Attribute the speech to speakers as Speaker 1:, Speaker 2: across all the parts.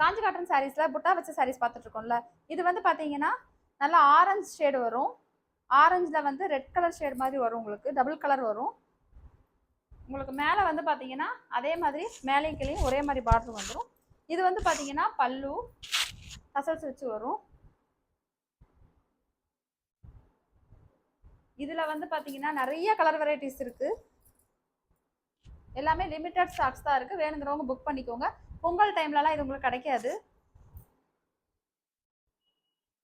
Speaker 1: காஞ்சி cotton சாரீஸில் புட்டா வச்ச சாரீஸ் பார்த்துட்ருக்கோம்ல, இது வந்து பார்த்தீங்கன்னா நல்லா ஆரஞ்சு ஷேடு வரும். ஆரஞ்சில் வந்து ரெட் கலர் ஷேடு மாதிரி வரும், உங்களுக்கு டபுள் கலர் வரும். உங்களுக்கு மேலே வந்து பார்த்தீங்கன்னா அதே மாதிரி மேலேயும் கீழேயும் ஒரே மாதிரி பார்டர் வந்துடும். இது வந்து பார்த்தீங்கன்னா பல்லு டசல்ஸ் வச்சு வரும். இதில் வந்து பார்த்தீங்கன்னா நிறைய கலர் வெரைட்டிஸ் இருக்குது. எல்லாமே லிமிட்டட் ஸ்டாக்ஸ் தான் இருக்குது. வேணுங்கிறவங்க புக் பண்ணிக்கோங்க. பொங்கல் டைம்லலாம் இது உங்களுக்கு கிடைக்காது.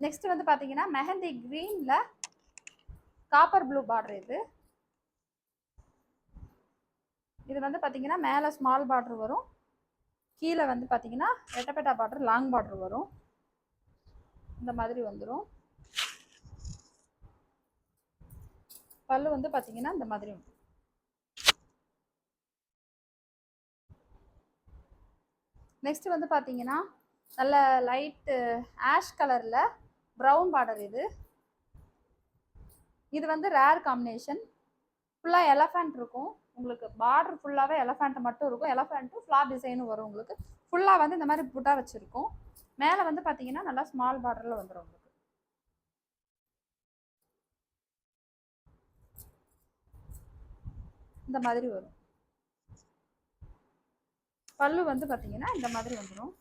Speaker 1: நெக்ஸ்ட் வந்து பார்த்தீங்கன்னா மெஹந்தி க்ரீனில் காப்பர் ப்ளூ பார்டர். இது வந்து பார்த்தீங்கன்னா மேலே ஸ்மால் பார்டர் வரும், கீழே வந்து பார்த்தீங்கன்னா ரெட்டப்பேட்டா பார்டர் லாங் பார்டர் வரும். இந்த மாதிரி வந்துடும். பல்லு வந்து பார்த்தீங்கன்னா இந்த மாதிரி வந்துடும். நெக்ஸ்ட் வந்து பார்த்தீங்கன்னா நல்ல லைட்டு ஆஷ் கலரில் ப்ரௌன் பார்டர். இது வந்து ரேர் காம்பினேஷன். ஃபுல்லாக எலஃபண்ட் இருக்கும் உங்களுக்கு. பார்டர் ஃபுல்லாகவே எலஃபண்ட் மட்டும் இருக்கும். எலஃபண்ட்டும் ஃப்ளார் டிசைனும் வரும் உங்களுக்கு. ஃபுல்லாக வந்து இந்த மாதிரி புட்டா வச்சுருக்கோம். மேலே வந்து பார்த்தீங்கன்னா நல்லா ஸ்மால் பார்டரில் வந்துடும் உங்களுக்கு. இந்த மாதிரி வரும். பல்லு வந்து பார்த்தீங்கன்னா இந்த மாதிரி வந்துடும்.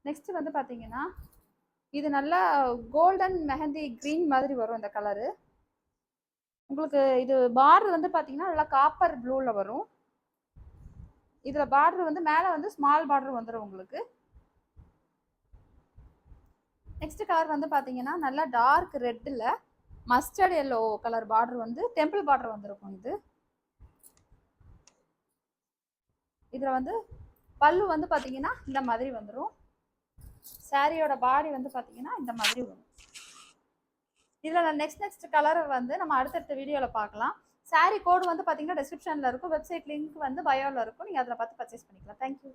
Speaker 1: நெக்ஸ்ட் வந்து பார்த்தீங்கன்னா இது நல்லா கோல்டன் மெஹந்தி க்ரீன் மாதிரி வரும் இந்த கலரு. உங்களுக்கு இது பார்டர் வந்து பார்த்தீங்கன்னா நல்லா காப்பர் ப்ளூவில் வரும். இதில் பார்டர் வந்து மேலே வந்து ஸ்மால் பார்டர் வந்துடும் உங்களுக்கு. நெக்ஸ்ட் கலர் வந்து பார்த்தீங்கன்னா நல்லா டார்க் ரெட்டில் மஸ்டர்ட் எல்லோ கலர் பார்டர் வந்து டெம்பிள் பார்டர் வந்துருக்கும். இதில் வந்து பல்லு வந்து பார்த்தீங்கன்னா இந்த மாதிரி வந்துடும். சாரியோட பாடி வந்து பார்த்தீங்கன்னா இந்த மாதிரி வரும். இதில் நெக்ஸ்ட் கலரை வந்து நம்ம அடுத்தடுத்த வீடியோவில் பார்க்கலாம். சாரி கோடு வந்து பார்த்தீங்கன்னா டிஸ்கிரிப்ஷனில் இருக்கும். வெப்சைட் லிங்க் வந்து பயோவில் இருக்கும். நீங்கள் அதில் பார்த்து பர்ச்சேஸ் பண்ணிக்கலாம். தேங்க்யூ.